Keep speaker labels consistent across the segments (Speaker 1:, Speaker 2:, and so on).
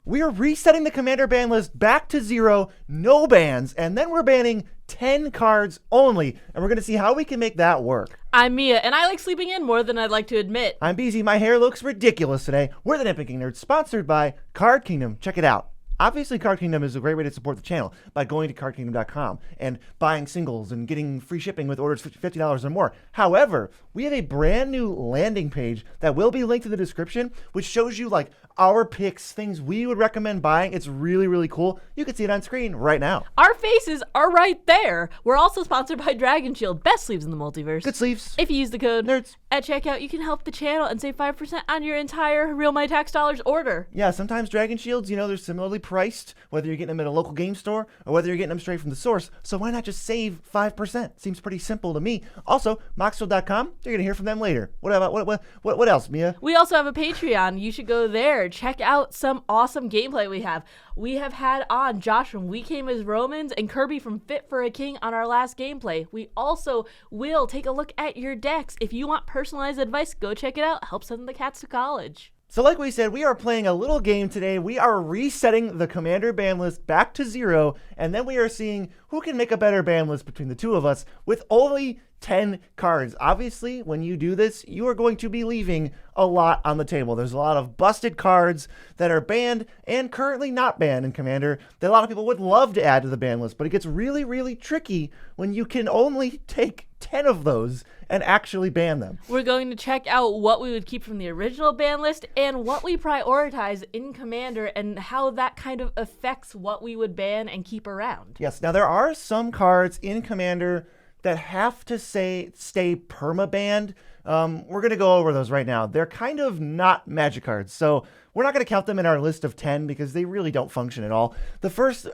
Speaker 1: We are resetting the Commander ban list back to 0, no bans, and then we're banning 10 cards only, and we're going to see how we can make that work.
Speaker 2: I'm Mia, and I like sleeping in more than I'd like to admit.
Speaker 1: I'm BZ, my hair looks ridiculous today. We're the Nitpicking Nerds, sponsored by Card Kingdom. Check it out. Obviously, Card Kingdom is a great way to support the channel by going to cardkingdom.com and buying singles and getting free shipping with orders $50 or more. However, we have a brand new landing page that will be linked in the description, which shows you like our picks, things we would recommend buying. It's really, really cool. You can see it on screen right now.
Speaker 2: Our faces are right there. We're also sponsored by Dragon Shield, best sleeves in the multiverse.
Speaker 1: Good sleeves.
Speaker 2: If you use the code
Speaker 1: Nerds
Speaker 2: at checkout, you can help the channel and save 5% on your entire Real Money Tax Dollars order.
Speaker 1: Yeah, sometimes Dragon Shields, they're similarly priced, whether you're getting them at a local game store or whether you're getting them straight from the source. So why not just save 5%? Seems pretty simple to me. Also, Moxfield.com, you're going to hear from them later. What else, Mia?
Speaker 2: We also have a Patreon. You should go there. Check out some awesome gameplay we have. We have had on Josh from We Came as Romans and Kirby from Fit for a King on our last gameplay. We also will take a look at your decks. If you want personalized advice, go check it out. Help send the cats to college.
Speaker 1: So like we said, we are playing a little game today. We are resetting the Commander ban list back to 0, and then we are seeing who can make a better ban list between the two of us with only 10 cards. Obviously, when you do this, you are going to be leaving a lot on the table. There's a lot of busted cards that are banned and currently not banned in Commander that a lot of people would love to add to the ban list, but it gets really, really tricky when you can only take 10 of those and actually ban them.
Speaker 2: We're going to check out what we would keep from the original ban list and what we prioritize in Commander and how that kind of affects what we would ban and keep around.
Speaker 1: Yes, now there are some cards in Commander that have to stay perma-banned. We're going to go over those right now. They're kind of not Magic cards, so we're not going to count them in our list of 10 because they really don't function at all. The first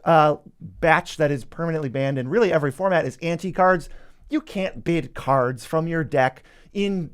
Speaker 1: batch that is permanently banned in really every format is anti-cards. You can't bid cards from your deck in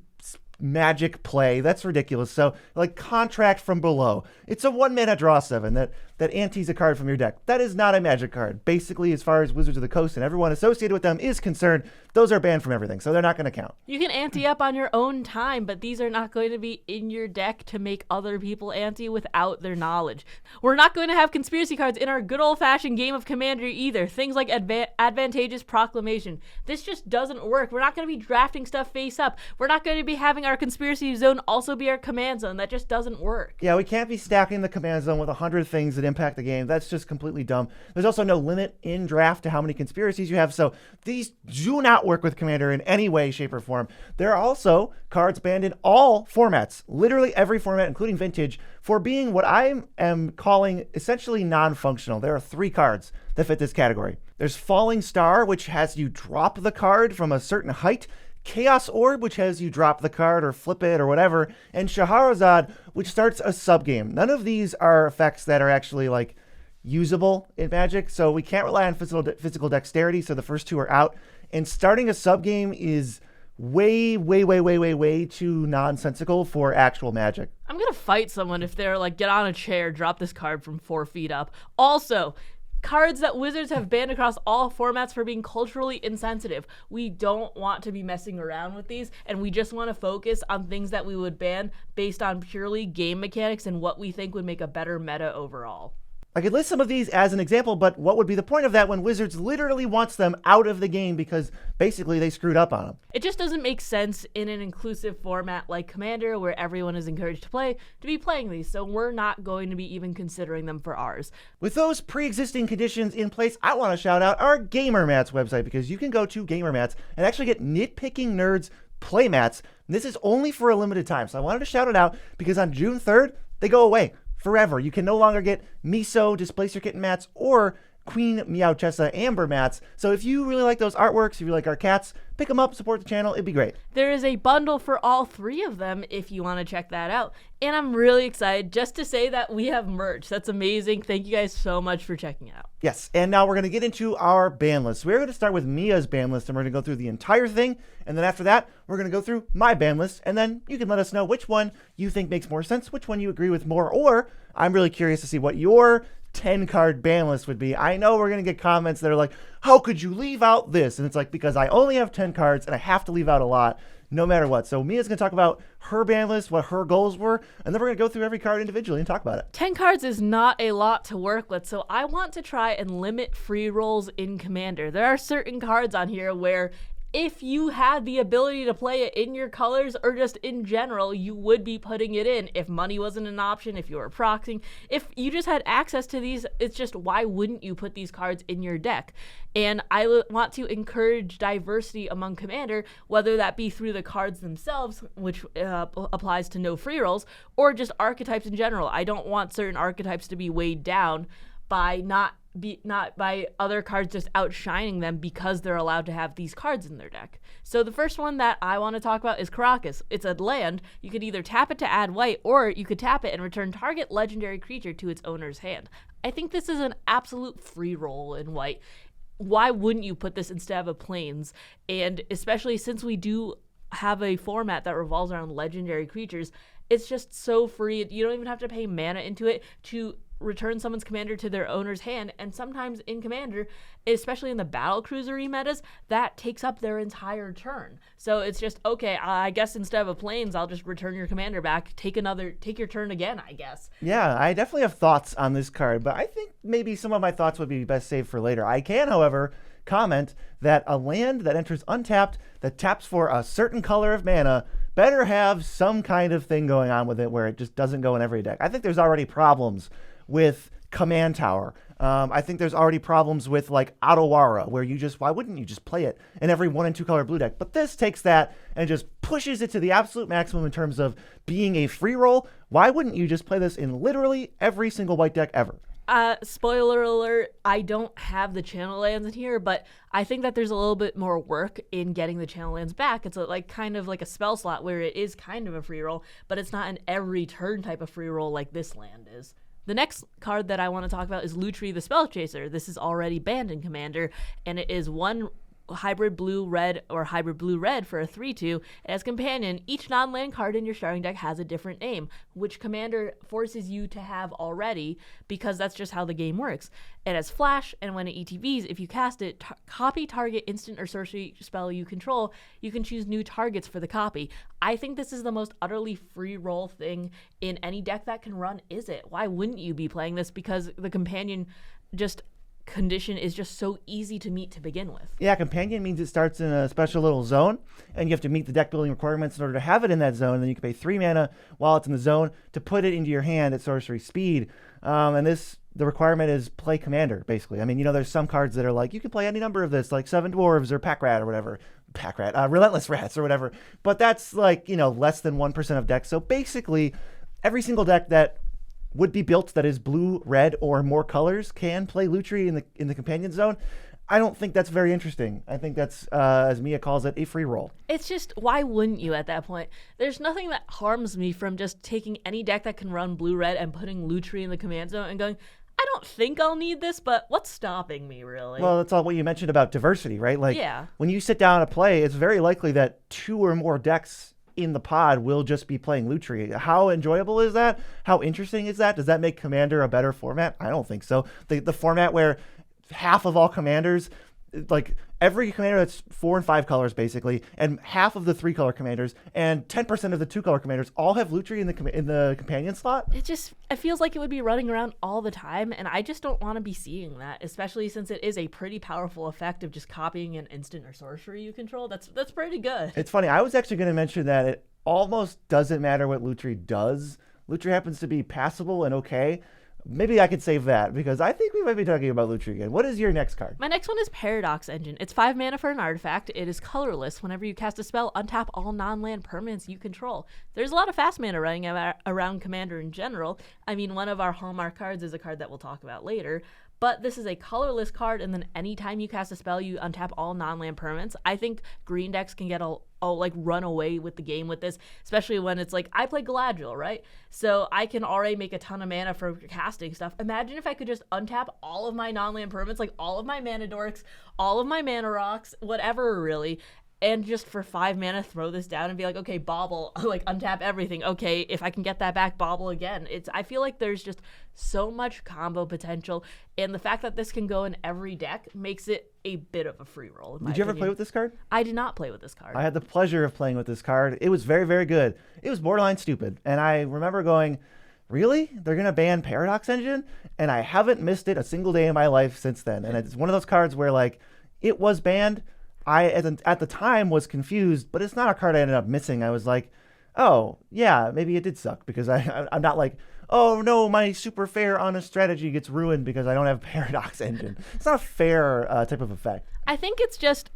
Speaker 1: Magic play. That's ridiculous. So, like Contract from Below. It's a 1-mana draw 7 that antes a card from your deck. That is not a Magic card. Basically, as far as Wizards of the Coast and everyone associated with them is concerned, those are banned from everything, so they're not going to count.
Speaker 2: You can ante up on your own time, but these are not going to be in your deck to make other people ante without their knowledge. We're not going to have conspiracy cards in our good old-fashioned game of Commander either. Things like Advantageous Proclamation. This just doesn't work. We're not going to be drafting stuff face up. We're not going to be having our conspiracy zone also be our command zone. That just doesn't work.
Speaker 1: Yeah, we can't be stacking the command zone with 100 things that impact the game. That's just completely dumb. There's also no limit in draft to how many conspiracies you have, so these do not work with Commander in any way, shape, or form. There are also cards banned in all formats, literally every format, including Vintage, for being what I am calling essentially non-functional. There are 3 cards that fit this category. There's Falling Star, which has you drop the card from a certain height, Chaos Orb, which has you drop the card or flip it or whatever, and Shahrazad, which starts a subgame. None of these are effects that are actually like usable in Magic, so we can't rely on physical dexterity, so the first 2 are out. And starting a subgame is way too nonsensical for actual Magic.
Speaker 2: I'm gonna fight someone if they're like, get on a chair, drop this card from 4 feet up. Also, cards that Wizards have banned across all formats for being culturally insensitive. We don't want to be messing around with these, and we just want to focus on things that we would ban based on purely game mechanics and what we think would make a better meta overall.
Speaker 1: I could list some of these as an example, but what would be the point of that when Wizards literally wants them out of the game because basically they screwed up on them?
Speaker 2: It just doesn't make sense in an inclusive format like Commander, where everyone is encouraged to play, to be playing these, so we're not going to be even considering them for ours.
Speaker 1: With those pre-existing conditions in place, I want to shout out our GamerMats website, because you can go to GamerMats and actually get Nitpicking Nerds playmats. This is only for a limited time, so I wanted to shout it out because on June 3rd, they go away forever. You can no longer get Miso Displace Your Kitten mats or Queen Meowchessa Amber mats. So if you really like those artworks, if you like our cats, pick them up, support the channel. It'd be great.
Speaker 2: There is a bundle for all 3 of them if you want to check that out. And I'm really excited just to say that we have merch. That's amazing. Thank you guys so much for checking it out.
Speaker 1: Yes, and now we're going to get into our ban list. We're going to start with Mia's ban list, and we're going to go through the entire thing. And then after that, we're going to go through my ban list, and then you can let us know which one you think makes more sense, which one you agree with more, or I'm really curious to see what your 10-card ban list would be. I know we're going to get comments that are like, how could you leave out this? And it's like, because I only have 10 cards and I have to leave out a lot. no matter what. So Mia's going to talk about her ban list, what her goals were, and then we're going to go through every card individually and talk about it.
Speaker 2: 10 cards is not a lot to work with, so I want to try and limit free rolls in Commander. There are certain cards on here where if you had the ability to play it in your colors or just in general, you would be putting it in. If money wasn't an option, if you were proxying, if you just had access to these, it's just why wouldn't you put these cards in your deck? And I want to encourage diversity among Commander, whether that be through the cards themselves, which applies to no free rolls, or just archetypes in general. I don't want certain archetypes to be weighed down by not by other cards just outshining them because they're allowed to have these cards in their deck. So the first one that I want to talk about is Caracas. It's a land. You could either tap it to add white, or you could tap it and return target legendary creature to its owner's hand. I think this is an absolute free roll in white. Why wouldn't you put this instead of a plains? And especially since we do have a format that revolves around legendary creatures, it's just so free. You don't even have to pay mana into it to return someone's commander to their owner's hand, and sometimes in Commander, especially in the battle cruisery metas, that takes up their entire turn. So it's just, okay, I guess instead of a plains, I'll just return your commander back, take your turn again, I guess.
Speaker 1: Yeah, I definitely have thoughts on this card, but I think maybe some of my thoughts would be best saved for later. I can, however, comment that a land that enters untapped, that taps for a certain color of mana, better have some kind of thing going on with it where it just doesn't go in every deck. I think there's already problems with Command Tower. I think there's already problems with like Otawara, where why wouldn't you just play it in every 1 and 2 color blue deck? But this takes that and just pushes it to the absolute maximum in terms of being a free roll. Why wouldn't you just play this in literally every single white deck ever?
Speaker 2: Spoiler alert, I don't have the channel lands in here, but I think that there's a little bit more work in getting the channel lands back. It's kind of like a spell slot where it is kind of a free roll, but it's not an every turn type of free roll like this land is. The next card that I want to talk about is Lutri the Spell Chaser. This is already banned in Commander, and it is 1 hybrid blue-red or hybrid blue-red for a 3/2. As companion, each non-land card in your starting deck has a different name, which Commander forces you to have already because that's just how the game works. It has flash, and when it ETBs, if you cast it, copy target instant or sorcery spell you control, you can choose new targets for the copy. I think this is the most utterly free roll thing in any deck that can run Is It. Why wouldn't you be playing this? Because the companion condition is just so easy to meet to begin with.
Speaker 1: Yeah, companion means it starts in a special little zone, and you have to meet the deck building requirements in order to have it in that zone. And then you can pay 3 mana while it's in the zone to put it into your hand at sorcery speed. The requirement is play commander, basically. I mean, there's some cards that are like, you can play any number of this, like 7 dwarves or pack rat or whatever. Relentless rats or whatever. But that's less than 1% of decks. So basically, every single deck that would be built that is blue, red, or more colors can play Lutri in the companion zone. I don't think that's very interesting. I think that's, as Mia calls it, a free roll.
Speaker 2: It's just, why wouldn't you at that point? There's nothing that harms me from just taking any deck that can run blue-red and putting Lutri in the command zone and going, I don't think I'll need this, but what's stopping me, really?
Speaker 1: Well, that's all what you mentioned about diversity, right?
Speaker 2: Yeah.
Speaker 1: When you sit down to play, it's very likely that 2 or more decks in the pod will just be playing Lutri. How enjoyable is that? How interesting is that? Does that make Commander a better format? I don't think so. The format where half of all commanders, every commander that's 4 and 5 colors basically, and half of the 3 color commanders and 10% of the 2 color commanders all have Lutri in the companion slot.
Speaker 2: It feels like it would be running around all the time, and I just don't want to be seeing that, especially since it is a pretty powerful effect of just copying an instant or sorcery you control. That's pretty good.
Speaker 1: It's funny. I was actually going to mention that it almost doesn't matter what Lutri does. Lutri happens to be passable and okay. Maybe I could save that because I think we might be talking about Lutri again. What is your next card?
Speaker 2: My next one is Paradox Engine. It's 5 mana for an artifact. It is colorless. Whenever you cast a spell, untap all non-land permanents you control. There's a lot of fast mana running around Commander in general. I mean, one of our hallmark cards is a card that we'll talk about later. But this is a colorless card, and then anytime you cast a spell, you untap all non-land permanents. I think green decks can get run away with the game with this, especially when it's I play Galadriel, right? So I can already make a ton of mana for casting stuff. Imagine if I could just untap all of my non-land permanents, all of my mana dorks, all of my mana rocks, whatever really, and just for 5 mana throw this down and be like, okay, bobble, like untap everything. Okay, if I can get that back, bobble again. I feel like there's just so much combo potential, and the fact that this can go in every deck makes it a bit of a free roll.
Speaker 1: Did you ever play with this card?
Speaker 2: I did not play with this card.
Speaker 1: I had the pleasure of playing with this card. It was very, very good. It was borderline stupid, and I remember going, really? They're going to ban Paradox Engine? And I haven't missed it a single day in my life since then. And it's one of those cards where, like, it was banned. I, at the time, was confused, but it's not a card I ended up missing. I was like, oh, yeah, maybe it did suck, because I'm not like, oh, no, my super fair, honest strategy gets ruined because I don't have Paradox Engine. It's not a fair type of effect.
Speaker 2: I think it's just,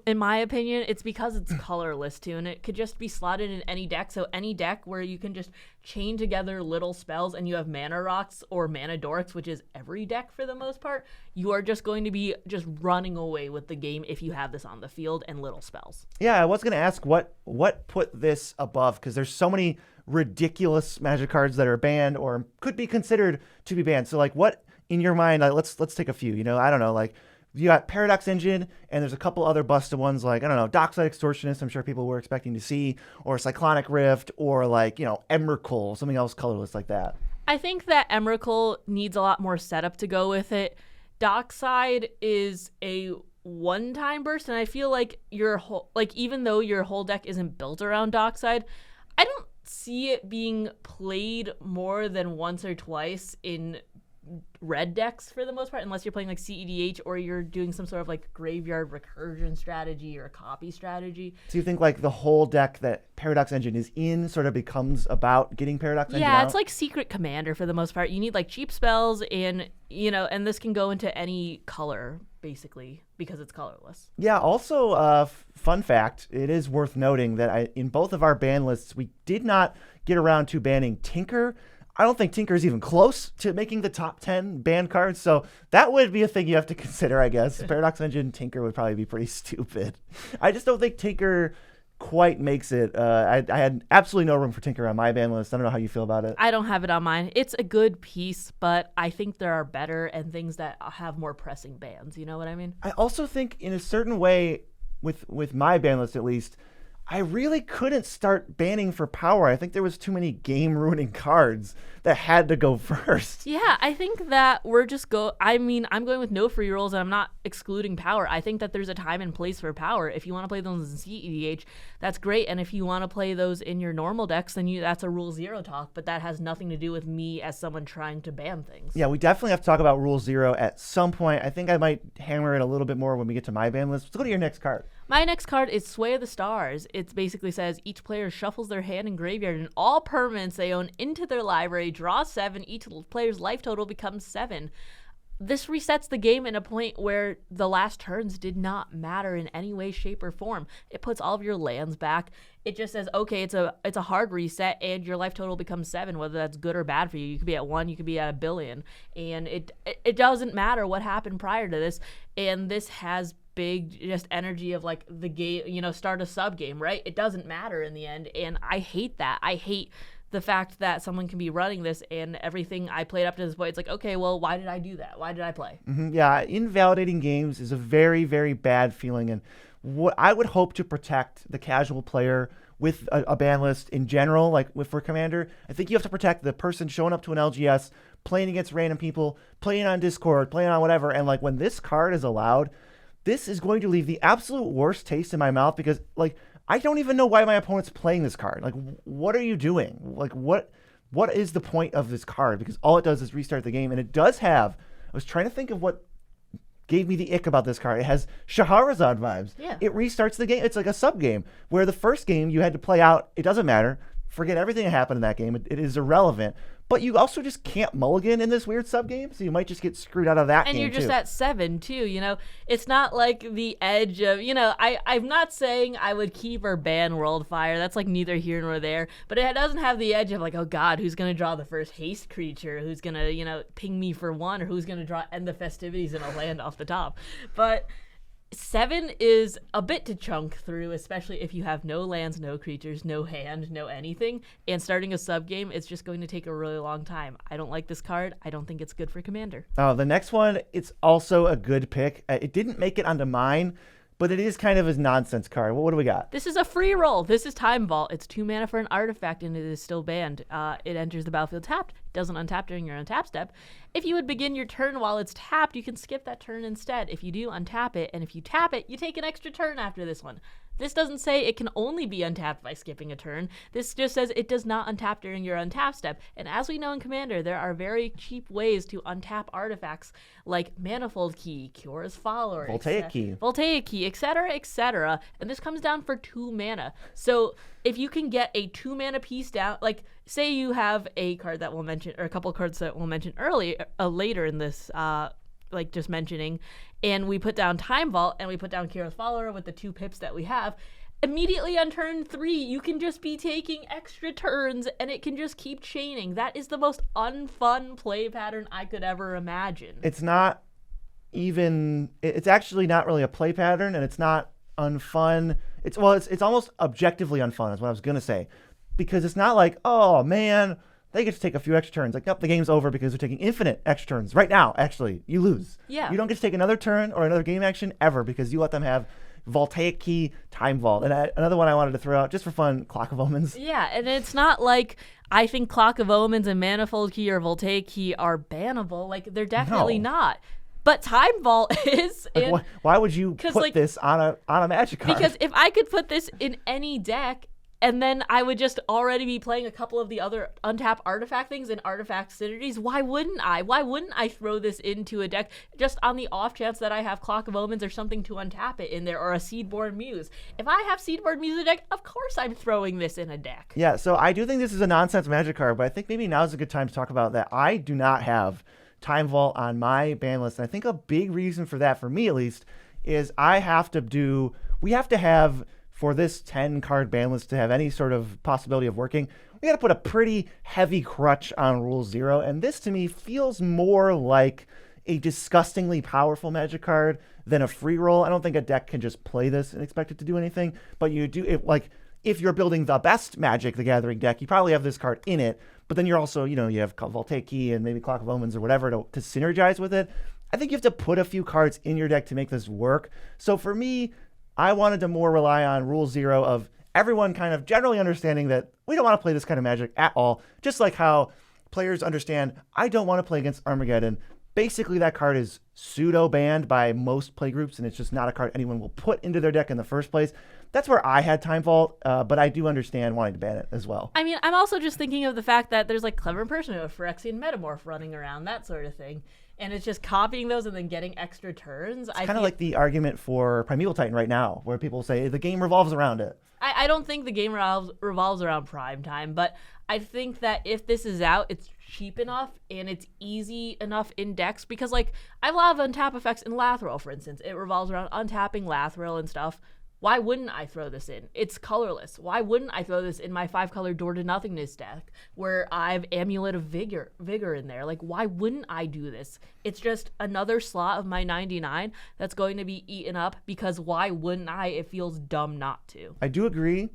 Speaker 2: in my opinion, it's because it's colorless too, and it could just be slotted in any deck. So any deck where you can just chain together little spells and you have mana rocks or mana dorks, which is every deck for the most part, you are just going to be just running away with the game if you have this on the field and little spells.
Speaker 1: Yeah, I was going to ask what put this above, because there's so many ridiculous Magic cards that are banned or could be considered to be banned. So like, what in your mind, like, let's take a few, I don't know, like, you got Paradox Engine, and there's a couple other busted ones like, I don't know, Dockside Extortionist, I'm sure people were expecting to see, or Cyclonic Rift, or like, Emrakul, something else colorless like that.
Speaker 2: I think that Emrakul needs a lot more setup to go with it. Dockside is a one-time burst, and I feel like even though your whole deck isn't built around Dockside, I don't see it being played more than once or twice in red decks for the most part, unless you're playing like CEDH or you're doing some sort of like graveyard recursion strategy or copy strategy.
Speaker 1: So you think like the whole deck that Paradox Engine is in sort of becomes about getting Paradox Engine out?
Speaker 2: Yeah, it's like Secret Commander for the most part. You need like cheap spells, and and this can go into any color basically because it's colorless.
Speaker 1: Yeah, also fun fact, it is worth noting that in both of our ban lists, we did not get around to banning Tinker. I don't think Tinker is even close to making the top 10 banned cards, so that would be a thing you have to consider, I guess. Paradox Engine, Tinker would probably be pretty stupid. I just don't think Tinker quite makes it. I had absolutely no room for Tinker on my ban list. I don't know how you feel about it.
Speaker 2: I don't have it on mine. It's a good piece, but I think there are better and things that have more pressing bans. You know what I mean?
Speaker 1: I also think in a certain way, with my ban list at least, I really couldn't start banning for power. I think there was too many game-ruining cards that had to go first.
Speaker 2: Yeah, I think that I'm going with no free rolls, and I'm not excluding power. I think that there's a time and place for power. If you want to play those in CEDH, that's great. And if you want to play those in your normal decks, then that's a Rule 0 talk, but that has nothing to do with me as someone trying to ban things.
Speaker 1: Yeah, we definitely have to talk about Rule 0 at some point. I think I might hammer it a little bit more when we get to my ban list. Let's go to your next card.
Speaker 2: My next card is Sway of the Stars. It basically says each player shuffles their hand and graveyard and all permanents they own into their library, draw 7, each player's life total becomes 7. This resets the game in a point where the last turns did not matter in any way, shape, or form. It puts all of your lands back. It just says, okay, it's a hard reset, and your life total becomes 7, whether that's good or bad for you. You could be at 1, you could be at 1 billion, and it doesn't matter what happened prior to this. And this has big just energy of like the game, start a sub game, right? It doesn't matter in the end, and I hate that. I hate the fact that someone can be running this and everything I played up to this point, it's like, okay, well, why did I do that? Why did I play?
Speaker 1: Yeah, invalidating games is a very, very bad feeling, and what I would hope to protect the casual player with a ban list in general, like for Commander, I think you have to protect the person showing up to an LGS, playing against random people, playing on Discord, playing on whatever, and like when this card is allowed, this is going to leave the absolute worst taste in my mouth, because like I don't even know why my opponent's playing this card. Like, what are you doing? Like, what is the point of this card? Because all it does is restart the game, and it does have, I was trying to think of what gave me the ick about this card. It has Shahrazad vibes.
Speaker 2: Yeah.
Speaker 1: It restarts the game. It's like a sub game where the first game you had to play out. It doesn't matter. Forget everything that happened in that game. It is irrelevant. But you also just can't mulligan in this weird sub game, so you might just get screwed out of that game.
Speaker 2: And you're just
Speaker 1: too.
Speaker 2: at 7 too, It's not like the edge of, I'm not saying I would keep or ban Worldfire. That's like neither here nor there. But it doesn't have the edge of like, oh God, who's gonna draw the first haste creature? Who's gonna, ping me for 1, or who's gonna end the festivities in a land off the top? But 7 is a bit to chunk through, especially if you have no lands, no creatures, no hand, no anything, and starting a sub game, it's just going to take a really long time. I don't like this card. I don't think it's good for Commander.
Speaker 1: The next one, it's also a good pick. It didn't make it onto mine, but it is kind of a nonsense card. Well, what do we got?
Speaker 2: This is a free roll. This is Time Vault. It's 2 mana for an artifact, and it is still banned. It enters the battlefield tapped. It doesn't untap during your untap step. If you would begin your turn while it's tapped, you can skip that turn instead. If you do, untap it, and if you tap it, you take an extra turn after this one. This doesn't say it can only be untapped by skipping a turn. This just says it does not untap during your untap step. And as we know in Commander, there are very cheap ways to untap artifacts like Manifold Key, Kyora's Follower,
Speaker 1: Voltaic Key,
Speaker 2: etc., etc. And this comes down for 2 mana. So if you can get a 2 mana piece down, like say you have a card that we'll mention, or a couple of cards that we'll mention later in this, like just mentioning, and we put down Time Vault and we put down Kira's Follower with the 2 pips that we have, immediately on turn 3, you can just be taking extra turns and it can just keep chaining. That is the most unfun play pattern I could ever imagine.
Speaker 1: It's actually not really a play pattern, and it's not unfun. It's almost objectively unfun is what I was going to say, because it's not like, oh man, they get to take a few extra turns. Like, nope, the game's over because they're taking infinite extra turns. Right now, actually, you lose.
Speaker 2: Yeah.
Speaker 1: You don't get to take another turn or another game action ever because you let them have Voltaic Key, Time Vault. And another one I wanted to throw out just for fun, Clock of Omens.
Speaker 2: Yeah, and it's not like I think Clock of Omens and Manifold Key or Voltaic Key are bannable. Like, they're definitely not. But Time Vault is.
Speaker 1: Like, why would you put this on a Magic card?
Speaker 2: Because if I could put this in any deck, and then I would just already be playing a couple of the other untap artifact things and artifact synergies, why wouldn't I? Why wouldn't I throw this into a deck just on the off chance that I have Clock of Omens or something to untap it in there, or a Seedborn Muse? If I have Seedborn Muse in a deck, of course I'm throwing this in a deck.
Speaker 1: Yeah, so I do think this is a nonsense Magic card, but I think maybe now's a good time to talk about that. I do not have Time Vault on my ban list, and I think a big reason for that, for me at least, is we have to have, for this 10 card ban list to have any sort of possibility of working, we got to put a pretty heavy crutch on Rule 0. And this to me feels more like a disgustingly powerful Magic card than a free roll. I don't think a deck can just play this and expect it to do anything, but you do it like if you're building the best Magic the Gathering deck, you probably have this card in it, but then you're also, you have Voltaic Key and maybe Clock of Omens or whatever to synergize with it. I think you have to put a few cards in your deck to make this work. So for me, I wanted to more rely on Rule 0 of everyone kind of generally understanding that we don't want to play this kind of Magic at all. Just like how players understand, I don't want to play against Armageddon. Basically, that card is pseudo-banned by most play groups, and it's just not a card anyone will put into their deck in the first place. That's where I had Time Vault, but I do understand wanting to ban it as well.
Speaker 2: I mean, I'm also just thinking of the fact that there's like Clever Impersonator, Phyrexian Metamorph running around, that sort of thing. And it's just copying those and then getting extra turns.
Speaker 1: It's kind of like the argument for Primeval Titan right now, where people say the game revolves around it.
Speaker 2: I don't think the game revolves around prime time, but I think that if this is out, it's cheap enough and it's easy enough in decks, because like I have a lot of untap effects in Lathril, for instance. It revolves around untapping Lathril and stuff. Why wouldn't I throw this in? It's colorless. Why wouldn't I throw this in my 5-color Door to Nothingness deck where I have Amulet of Vigor in there? Like, why wouldn't I do this? It's just another slot of my 99 that's going to be eaten up, because why wouldn't I? It feels dumb not to.
Speaker 1: I do agree,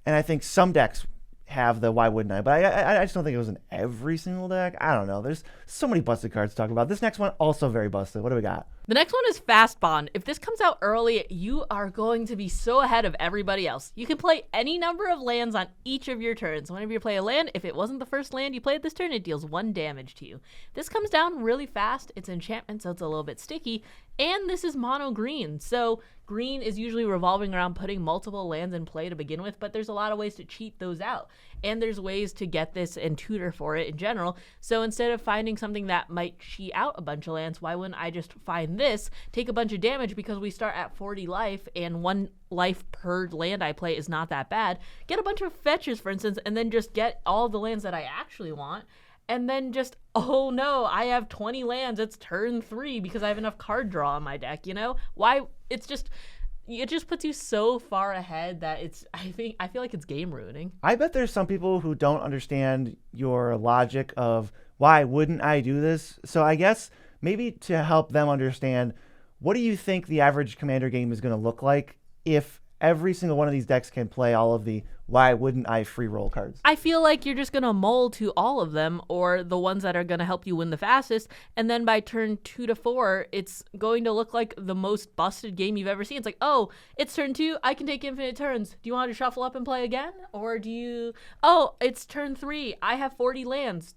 Speaker 1: and I think some decks have the why wouldn't I, but I just don't think it was in every single deck. I don't know. There's so many busted cards to talk about. This next one, also very busted. What do we got?
Speaker 2: The next one is Fast Bond. If this comes out early, you are going to be so ahead of everybody else. You can play any number of lands on each of your turns. Whenever you play a land, if it wasn't the first land you played this turn, it deals 1 damage to you. This comes down really fast. It's enchantment, so it's a little bit sticky. And this is mono green. So green is usually revolving around putting multiple lands in play to begin with, but there's a lot of ways to cheat those out. And there's ways to get this and tutor for it in general. So instead of finding something that might cheat out a bunch of lands, why wouldn't I just find this, take a bunch of damage, because we start at 40 life and 1 life per land I play is not that bad. Get a bunch of fetches, for instance, and then just get all the lands that I actually want. And then just, oh no, I have 20 lands. It's turn 3 because I have enough card draw on my deck, Why? It just puts you so far ahead that I feel like it's game ruining.
Speaker 1: I bet there's some people who don't understand your logic of why wouldn't I do this? So I guess maybe to help them understand, what do you think the average Commander game is going to look like if every single one of these decks can play all of the why wouldn't I free roll cards?
Speaker 2: I feel like you're just going to mull to all of them, or the ones that are going to help you win the fastest. And then by turn 2 to 4, it's going to look like the most busted game you've ever seen. It's like, oh, it's turn 2. I can take infinite turns. Do you want to shuffle up and play again? Or do you, oh, it's turn 3. I have 40 lands.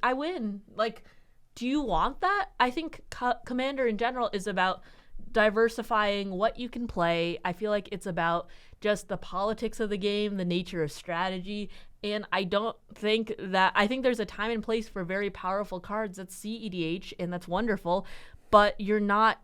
Speaker 2: I win. Like, do you want that? I think Commander in general is about diversifying what you can play. I feel like it's about just the politics of the game, the nature of strategy, and I think there's a time and place for very powerful cards. That's CEDH, and that's wonderful, but you're not,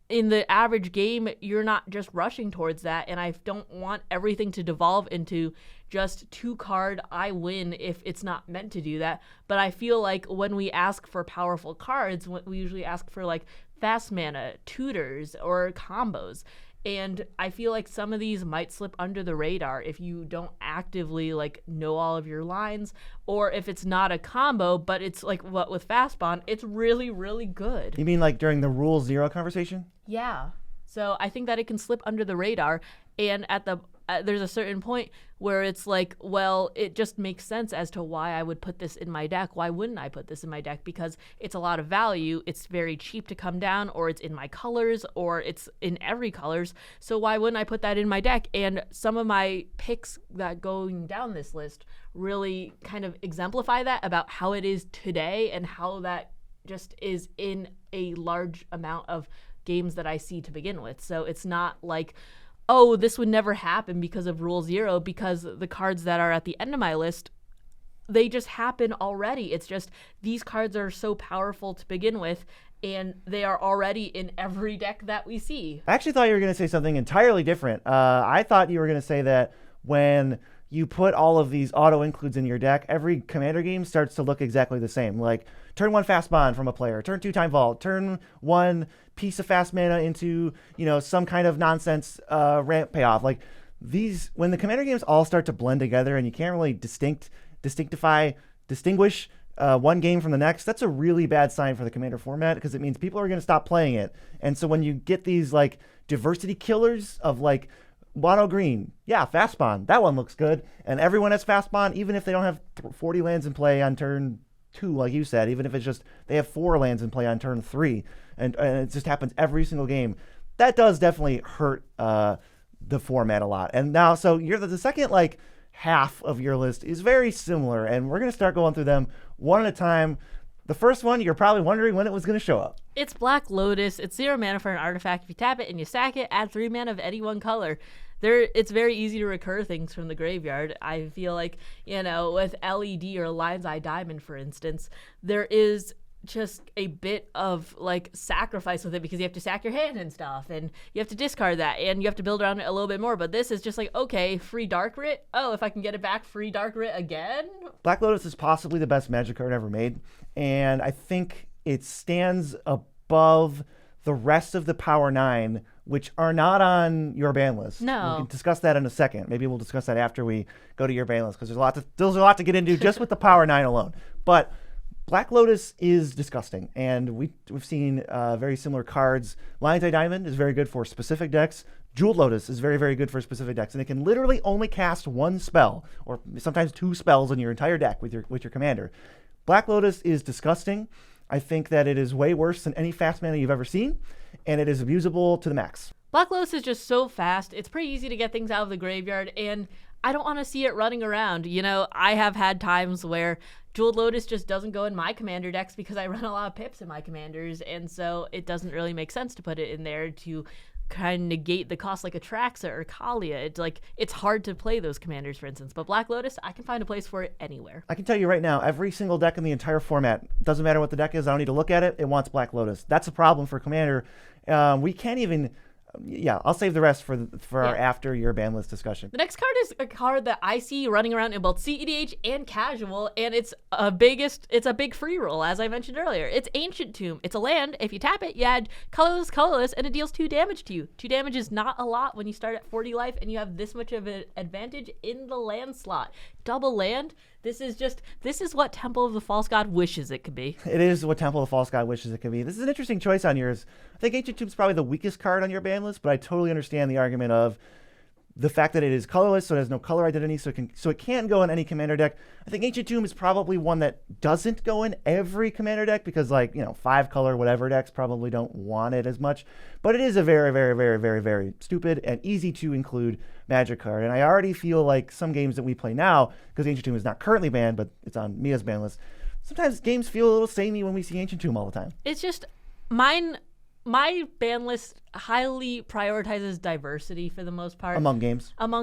Speaker 2: in the average game, you're not just rushing towards that, and I don't want everything to devolve into just 2-card I win if it's not meant to do that. But I feel like when we ask for powerful cards, we usually ask for like fast mana, tutors, or combos. And I feel like some of these might slip under the radar if you don't actively like know all of your lines, or if it's not a combo, but it's like what with Fastbond, it's really, really good.
Speaker 1: You mean like during the Rule 0 conversation?
Speaker 2: Yeah. So I think that it can slip under the radar, and at the there's a certain point where it's like, well, it just makes sense as to why I would put this in my deck. Why wouldn't I put this in my deck? Because it's a lot of value. It's very cheap to come down, or it's in my colors, or it's in every colors. So why wouldn't I put that in my deck? And some of my picks that going down this list really kind of exemplify that about how it is today and how that just is in a large amount of games that I see to begin with. So it's not like, oh, this would never happen because of Rule 0, because the cards that are at the end of my list, they just happen already. It's just these cards are so powerful to begin with, and they are already in every deck that we see.
Speaker 1: I actually thought you were going to say something entirely different. I thought you were going to say that when you put all of these auto-includes in your deck, every Commander game starts to look exactly the same. Like turn 1 Fast Bond from a player, turn 2 Time Vault, turn 1 piece of fast mana into, some kind of nonsense ramp payoff. Like these, when the Commander games all start to blend together and you can't really distinguish one game from the next, that's a really bad sign for the Commander format, because it means people are going to stop playing it. And so when you get these like diversity killers of like mono green, yeah, Fast Bond, that one looks good, and everyone has Fast Bond, even if they don't have 40 lands in play on turn 2, like you said, even if it's just they have 4 lands in play on turn 3, and it just happens every single game. That does definitely hurt the format a lot. And now, so you're the second like half of your list is very similar, and we're going to start going through them one at a time. The first one, you're probably wondering when it was going to show up.
Speaker 2: It's Black Lotus. It's 0 mana for an artifact. If you tap it and you sack it, add 3 mana of any one color. It's very easy to recur things from the graveyard. I feel like, with LED or Lion's Eye Diamond, for instance, there is just a bit of like sacrifice with it, because you have to sack your hand and stuff, and you have to discard that, and you have to build around it a little bit more. But this is just like, okay, free Dark Writ. Oh, if I can get it back, free Dark Writ again.
Speaker 1: Black Lotus is possibly the best Magic card ever made, and I think it stands above the rest of the Power 9, which are not on your ban list.
Speaker 2: No.
Speaker 1: We can discuss that in a second. Maybe we'll discuss that after we go to your ban list, because there's a lot to get into just with the Power 9 alone. But Black Lotus is disgusting, and we've seen very similar cards. Lion's Eye Diamond is very good for specific decks. Jeweled Lotus is very, very good for specific decks, and it can literally only cast 1 spell, or sometimes 2 spells in your entire deck with your commander. Black Lotus is disgusting. I think that it is way worse than any fast mana you've ever seen, and it is abusable to the max.
Speaker 2: Black Lotus is just so fast. It's pretty easy to get things out of the graveyard, and I don't want to see it running around. I have had times where Jeweled Lotus just doesn't go in my commander decks because I run a lot of pips in my commanders, and so it doesn't really make sense to put it in there to kind of negate the cost like Atraxa or Kalia. It's hard to play those commanders, for instance. But Black Lotus, I can find a place for it anywhere.
Speaker 1: I can tell you right now, every single deck in the entire format, doesn't matter what the deck is, I don't need to look at it, it wants Black Lotus. That's a problem for Commander. We can't even... Yeah, I'll save the rest for our after your ban list discussion.
Speaker 2: The next card is a card that I see running around in both CEDH and Casual, and it's a big free roll, as I mentioned earlier. It's Ancient Tomb. It's a land. If you tap it, you add colorless, and it deals 2 damage to you. 2 damage is not a lot when you start at 40 life, and you have this much of an advantage in the land slot. Double land. This is what Temple of the False God wishes it could be.
Speaker 1: It is what Temple of the False God wishes it could be. This is an interesting choice on yours. I think Ancient Tomb is probably the weakest card on your ban list, but I totally understand the argument of the fact that it is colorless, so it has no color identity, so it can go in any commander deck. I think Ancient Tomb is probably one that doesn't go in every commander deck because, like, 5 color whatever decks probably don't want it as much. But it is a very, very, very, very, very stupid and easy to include Magic card. And I already feel like some games that we play now, because Ancient Tomb is not currently banned, but it's on Mia's ban list, sometimes games feel a little samey when we see Ancient Tomb all the time.
Speaker 2: It's just my ban list highly prioritizes diversity for the most part.
Speaker 1: Among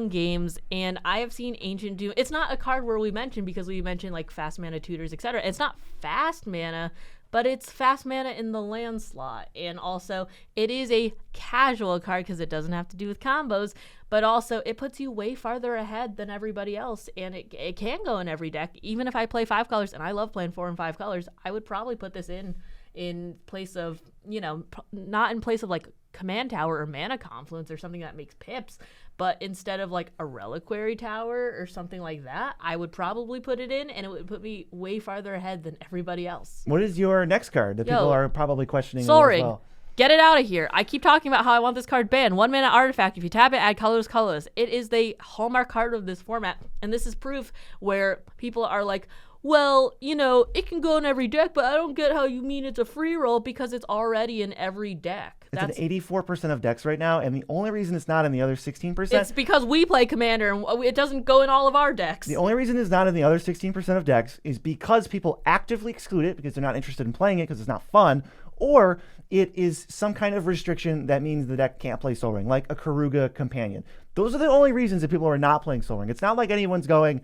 Speaker 1: games,
Speaker 2: and I have seen Ancient Doom. It's not a card where we mentioned, because we mentioned like fast mana tutors, etc. It's not fast mana, but it's fast mana in the land slot. And also, it is a casual card because it doesn't have to do with combos, but also it puts you way farther ahead than everybody else, and it can go in every deck. Even if I play 5 colors, and I love playing 4 and 5 colors, I would probably put this in place of, not in place of like Command Tower or Mana Confluence or something that makes pips, but instead of like a Reliquary Tower or something like that, I would probably put it in, and it would put me way farther ahead than everybody else.
Speaker 1: What is your next card that people are probably questioning?
Speaker 2: Sol
Speaker 1: as
Speaker 2: Ring.
Speaker 1: well?
Speaker 2: Get it out of here. I keep talking about how I want this card banned. 1 mana artifact. If you tap it, add colorless. It is the hallmark card of this format, and this is proof where people are like, well, it can go in every deck, but I don't get how you mean it's a free roll, because it's already in every deck.
Speaker 1: It's in 84% of decks right now, and the only reason it's not in the other 16%...
Speaker 2: It's because we play Commander, and it doesn't go in all of our decks.
Speaker 1: The only reason it's not in the other 16% of decks is because people actively exclude it because they're not interested in playing it because it's not fun, or it is some kind of restriction that means the deck can't play Sol Ring, like a Karuga Companion. Those are the only reasons that people are not playing Sol Ring. It's not like anyone's going,